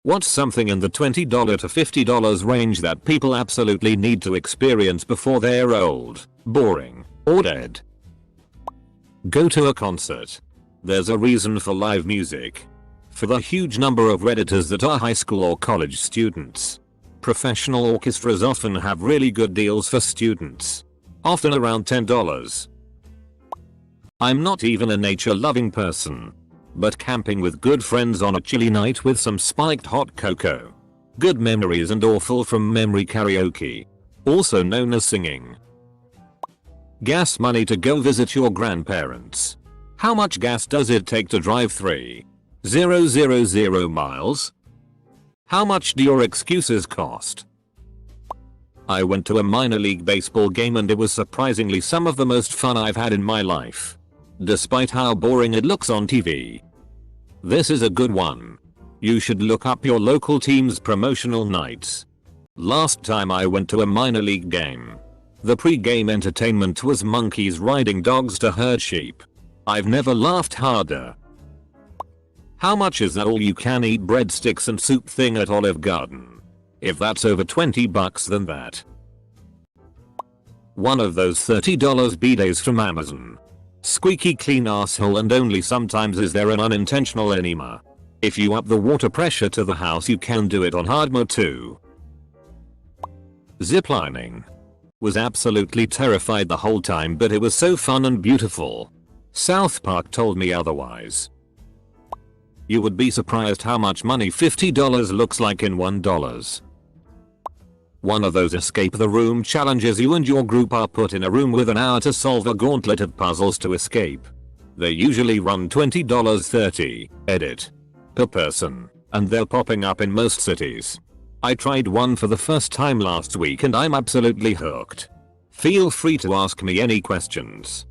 What's something in the $20 to $50 range that people absolutely need to experience before they're old, boring, or dead? Go to a concert. There's a reason for live music. For the huge number of Redditors that are high school or college students. Professional orchestras often have really good deals for students. Often around $10. I'm not even a nature-loving person. But camping with good friends on a chilly night with some spiked hot cocoa. Good memories and awful from memory karaoke. Also known as singing. Gas money to go visit your grandparents. How much gas does it take to drive 3,000 miles? How much do your excuses cost? I went to a minor league baseball game and it was surprisingly some of the most fun I've had in my life. Despite how boring it looks on TV. This is a good one. You should look up your local team's promotional nights. Last time I went to a minor league game. The pre-game entertainment was monkeys riding dogs to herd sheep. I've never laughed harder. How much is that all-you-can-eat breadsticks and soup thing at Olive Garden? If that's over $20 then that. One of those $30 bidets from Amazon. Squeaky clean asshole and only sometimes is there an unintentional enema. If you up the water pressure to the house you can do it on hard mode too. Ziplining. Was absolutely terrified the whole time but it was so fun and beautiful. South Park told me otherwise. You would be surprised how much money $50 looks like in $1. One of those escape the room challenges. You and your group are put in a room with an hour to solve a gauntlet of puzzles to escape. They usually run $20.30, edit, per person, and they're popping up in most cities. I tried one for the first time last week and I'm absolutely hooked. Feel free to ask me any questions.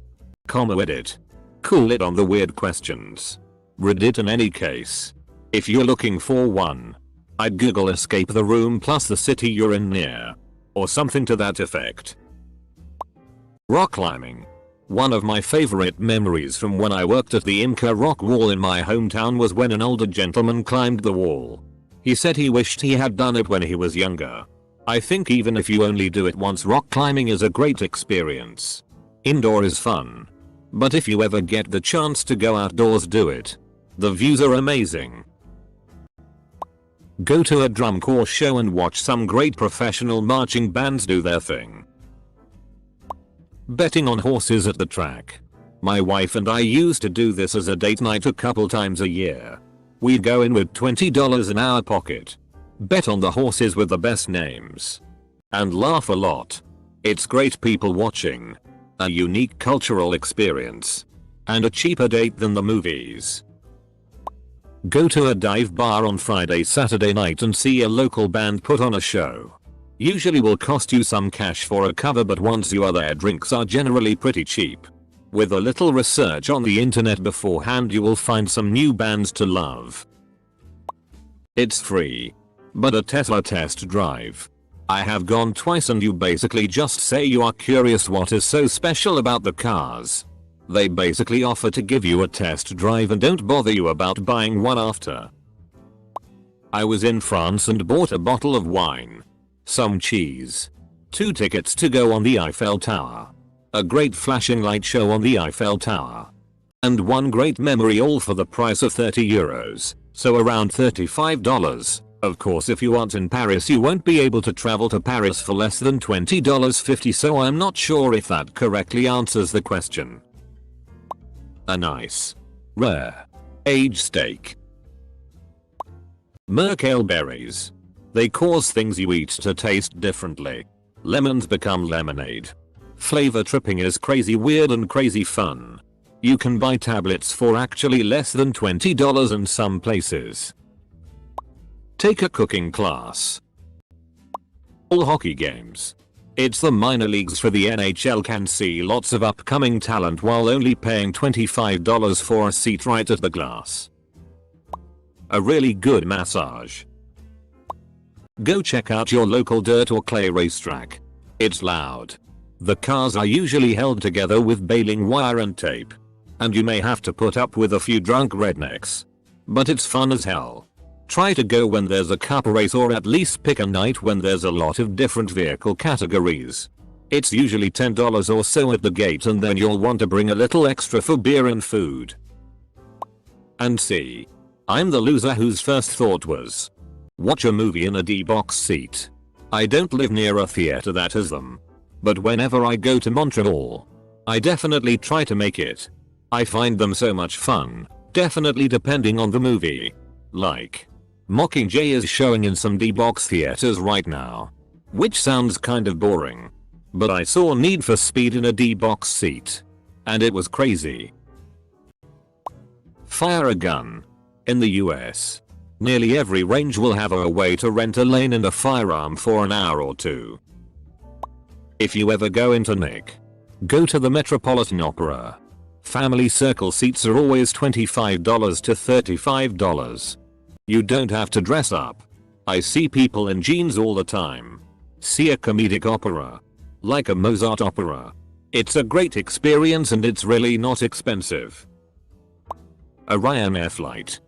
Edit. Cool it on the weird questions. Reddit in any case. If you're looking for one. I'd Google escape the room plus the city you're in near. Or something to that effect. Rock climbing. One of my favorite memories from when I worked at the Inca Rock Wall in my hometown was when an older gentleman climbed the wall. He said he wished he had done it when he was younger. I think even if you only do it once, rock climbing is a great experience. Indoor is fun. But if you ever get the chance to go outdoors, do it. The views are amazing. Go to a drum corps show and watch some great professional marching bands do their thing. Betting on horses at the track. My wife and I used to do this as a date night a couple times a year. We'd go in with $20 in our pocket. Bet on the horses with the best names. And laugh a lot. It's great people watching. A unique cultural experience. And a cheaper date than the movies. Go to a dive bar on Friday, Saturday night and see a local band put on a show. Usually will cost you some cash for a cover, but once you are there drinks are generally pretty cheap. With a little research on the internet beforehand you will find some new bands to love. It's free. But a Tesla test drive. I have gone twice and you basically just say you are curious what is so special about the cars. They basically offer to give you a test drive and don't bother you about buying one after. I was in France and bought a bottle of wine. Some cheese. 2 tickets to go on the Eiffel Tower. A great flashing light show on the Eiffel Tower. And one great memory, all for the price of €30. So around $35. Of course if you aren't in Paris you won't be able to travel to Paris for less than $20.50, so I'm not sure if that correctly answers the question. A nice, rare, aged steak. Merkale berries. They cause things you eat to taste differently. Lemons become lemonade. Flavor tripping is crazy weird and crazy fun. You can buy tablets for actually less than $20 in some places. Take a cooking class. All hockey games. It's the minor leagues for the NHL can see lots of upcoming talent while only paying $25 for a seat right at the glass. A really good massage. Go check out your local dirt or clay racetrack. It's loud. The cars are usually held together with baling wire and tape. And you may have to put up with a few drunk rednecks. But it's fun as hell. Try to go when there's a cup race, or at least pick a night when there's a lot of different vehicle categories. It's usually $10 or so at the gate, and then you'll want to bring a little extra for beer and food. And see, I'm the loser whose first thought was, watch a movie in a D-box seat. I don't live near a theater that has them. But whenever I go to Montreal, I definitely try to make it. I find them so much fun, definitely depending on the movie. Like, Mockingjay is showing in some D-box theaters right now. Which sounds kind of boring. But I saw Need for Speed in a D-box seat. And it was crazy. Fire a gun. In the US, nearly every range will have a way to rent a lane and a firearm for an hour or two. If you ever go into Nick, go to the Metropolitan Opera. Family circle seats are always $25 to $35. You don't have to dress up. I see people in jeans all the time. See a comedic opera. Like a Mozart opera. It's a great experience and it's really not expensive. A Ryanair flight.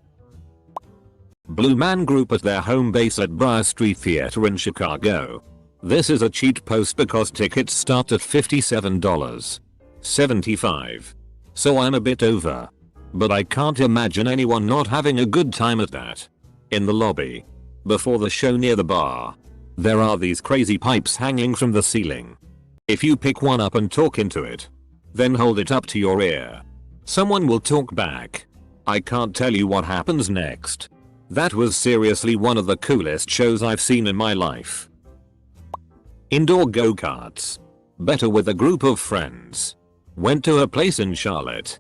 Blue Man Group at their home base at Briar Street Theater in Chicago. This is a cheat post because tickets start at $57.75. So I'm a bit over. But I can't imagine anyone not having a good time at that. In the lobby, before the show near the bar, there are these crazy pipes hanging from the ceiling. If you pick one up and talk into it, then hold it up to your ear, someone will talk back. I can't tell you what happens next. That was seriously one of the coolest shows I've seen in my life. Indoor go-karts. Better with a group of friends. Went to a place in Charlotte,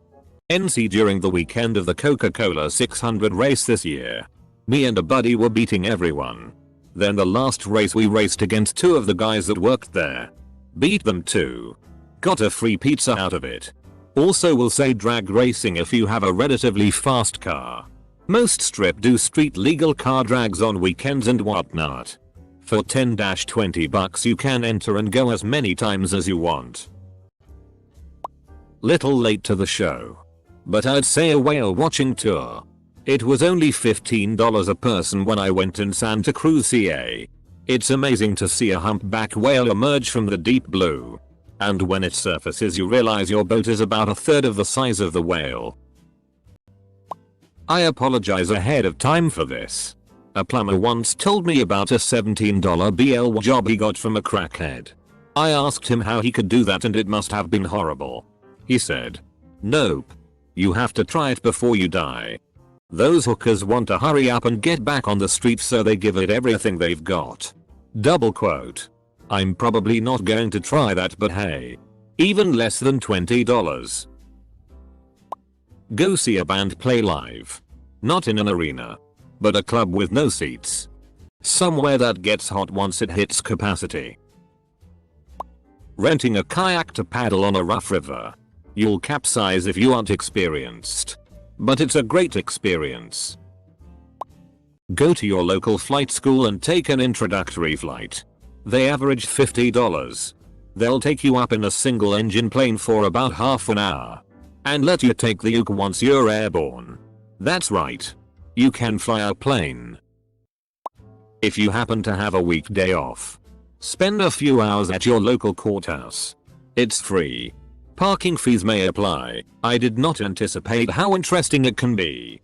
NC during the weekend of the Coca-Cola 600 race this year. Me and a buddy were beating everyone. Then the last race we raced against two of the guys that worked there. Beat them too. Got a free pizza out of it. Also will say drag racing if you have a relatively fast car. Most strip do street legal car drags on weekends and whatnot. For $10-20 you can enter and go as many times as you want. Little late to the show, but I'd say a whale watching tour. It was only $15 a person when I went in Santa Cruz, CA. It's amazing to see a humpback whale emerge from the deep blue. And when it surfaces you realize your boat is about a third of the size of the whale. I apologize ahead of time for this. A plumber once told me about a $17 BL job he got from a crackhead. I asked him how he could do that and it must have been horrible. He said, "Nope. You have to try it before you die. Those hookers want to hurry up and get back on the street so they give it everything they've got." Double quote. I'm probably not going to try that, but hey. Even less than $20. Go see a band play live. Not in an arena, but a club with no seats. Somewhere that gets hot once it hits capacity. Renting a kayak to paddle on a rough river. You'll capsize if you aren't experienced. But it's a great experience. Go to your local flight school and take an introductory flight. They average $50. They'll take you up in a single engine plane for about half an hour. And let you take the uke once you're airborne. That's right. You can fly a plane. If you happen to have a weekday off, spend a few hours at your local courthouse. It's free. Parking fees may apply. I did not anticipate how interesting it can be.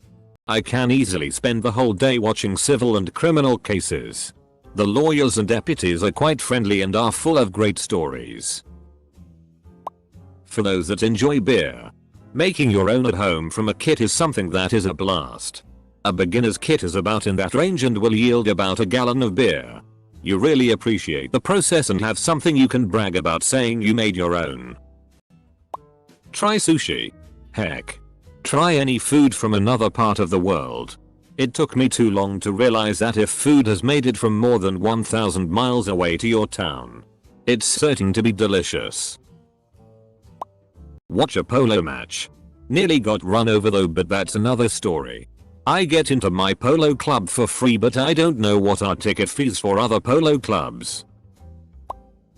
I can easily spend the whole day watching civil and criminal cases. The lawyers and deputies are quite friendly and are full of great stories. For those that enjoy beer, making your own at home from a kit is something that is a blast. A beginner's kit is about in that range and will yield about a gallon of beer. You really appreciate the process and have something you can brag about saying you made your own. Try sushi. Heck. Try any food from another part of the world. It took me too long to realize that if food has made it from more than 1,000 miles away to your town, it's certain to be delicious. Watch a polo match. Nearly got run over though, but that's another story. I get into my polo club for free, but I don't know what are ticket fees for other polo clubs.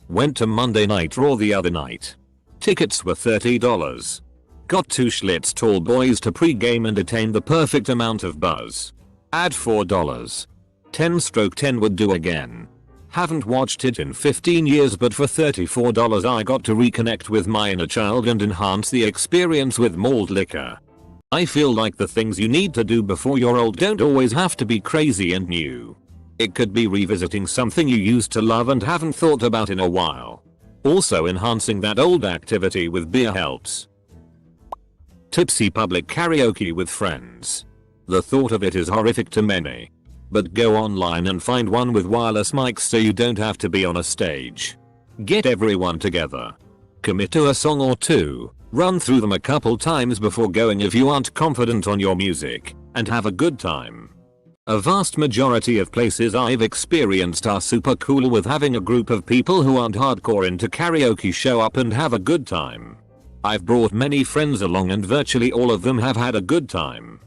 Went to Monday Night Raw the other night. Tickets were $30. Got two Schlitz tall boys to pre-game and attain the perfect amount of buzz. Add $4. 10/10 would do again. Haven't watched it in 15 years, but for $34 I got to reconnect with my inner child and enhance the experience with malt liquor. I feel like the things you need to do before you're old don't always have to be crazy and new. It could be revisiting something you used to love and haven't thought about in a while. Also, enhancing that old activity with beer helps. Tipsy public karaoke with friends. The thought of it is horrific to many. But go online and find one with wireless mics so you don't have to be on a stage. Get everyone together. Commit to a song or two, run through them a couple times before going if you aren't confident on your music, and have a good time. A vast majority of places I've experienced are super cool with having a group of people who aren't hardcore into karaoke show up and have a good time. I've brought many friends along and virtually all of them have had a good time.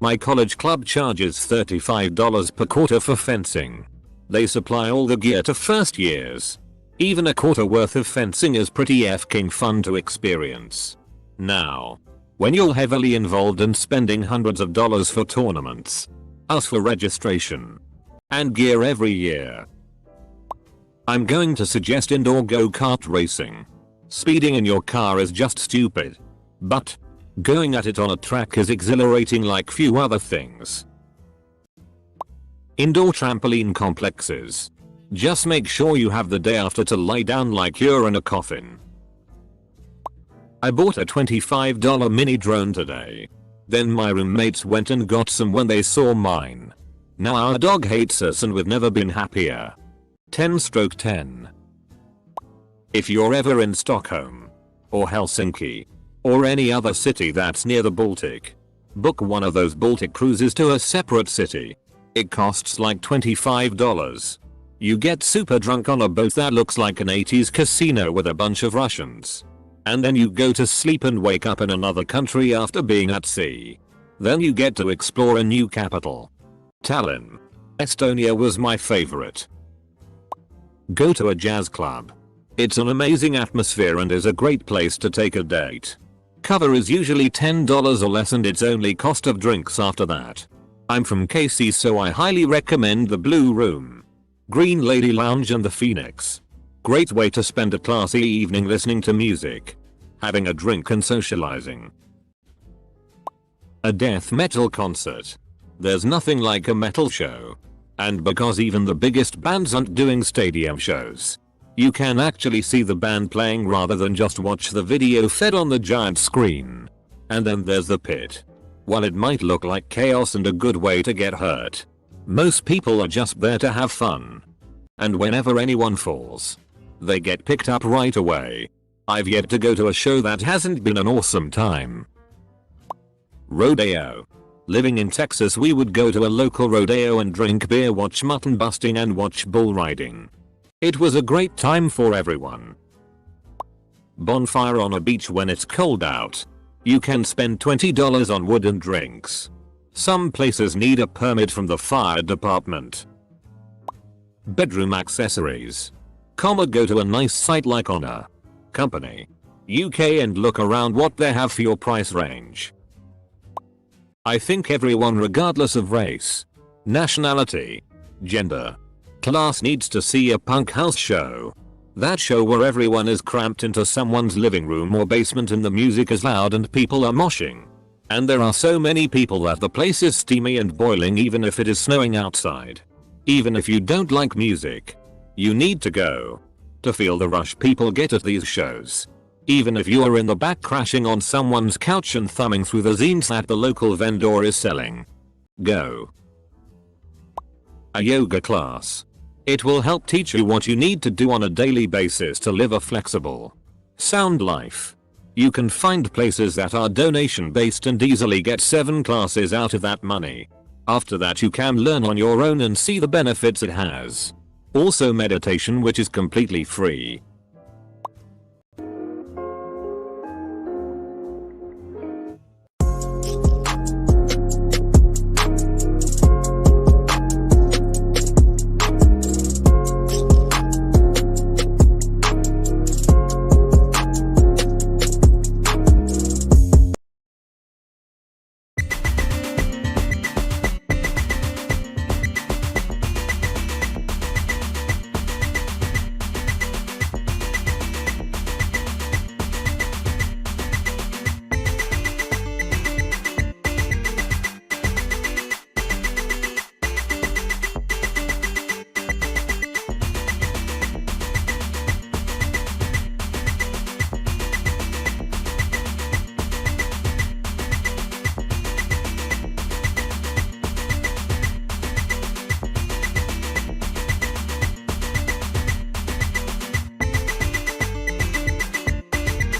My college club charges $35 per quarter for fencing. They supply all the gear to first years. Even a quarter worth of fencing is pretty fking fun to experience. Now, when you're heavily involved and spending hundreds of dollars for tournaments, us for registration, and gear every year, I'm going to suggest indoor go-kart racing. Speeding in your car is just stupid. But going at it on a track is exhilarating like few other things. Indoor trampoline complexes. Just make sure you have the day after to lie down like you're in a coffin. I bought a $25 mini drone today. Then my roommates went and got some when they saw mine. Now our dog hates us and we've never been happier. 10/10. If you're ever in Stockholm, or Helsinki, or any other city that's near the Baltic, book one of those Baltic cruises to a separate city. It costs like $25. You get super drunk on a boat that looks like an 80s casino with a bunch of Russians. And then you go to sleep and wake up in another country after being at sea. Then you get to explore a new capital. Tallinn, Estonia was my favorite. Go to a jazz club. It's an amazing atmosphere and is a great place to take a date. Cover is usually $10 or less and it's only cost of drinks after that. I'm from KC, so I highly recommend the Blue Room, Green Lady Lounge and the Phoenix. Great way to spend a classy evening listening to music, having a drink and socializing. A death metal concert. There's nothing like a metal show. And because even the biggest bands aren't doing stadium shows, you can actually see the band playing rather than just watch the video fed on the giant screen. And then there's the pit. While it might look like chaos and a good way to get hurt, most people are just there to have fun. And whenever anyone falls, they get picked up right away. I've yet to go to a show that hasn't been an awesome time. Rodeo. Living in Texas, we would go to a local rodeo and drink beer, watch mutton busting and watch bull riding. It was a great time for everyone. Bonfire on a beach when it's cold out. You can spend $20 on wood and drinks. Some places need a permit from the fire department. Bedroom accessories. Go to a nice site like Honor Company, UK and look around what they have for your price range. I think everyone, regardless of race, nationality, gender, class, needs to see a punk house show. That show where everyone is cramped into someone's living room or basement and the music is loud and people are moshing. And there are so many people that the place is steamy and boiling even if it is snowing outside. Even if you don't like music, you need to go to feel the rush people get at these shows. Even if you are in the back crashing on someone's couch and thumbing through the zines that the local vendor is selling. Go. A yoga class. It will help teach you what you need to do on a daily basis to live a flexible, sound life. You can find places that are donation based and easily get 7 classes out of that money. After that you can learn on your own and see the benefits it has. Also meditation, which is completely free.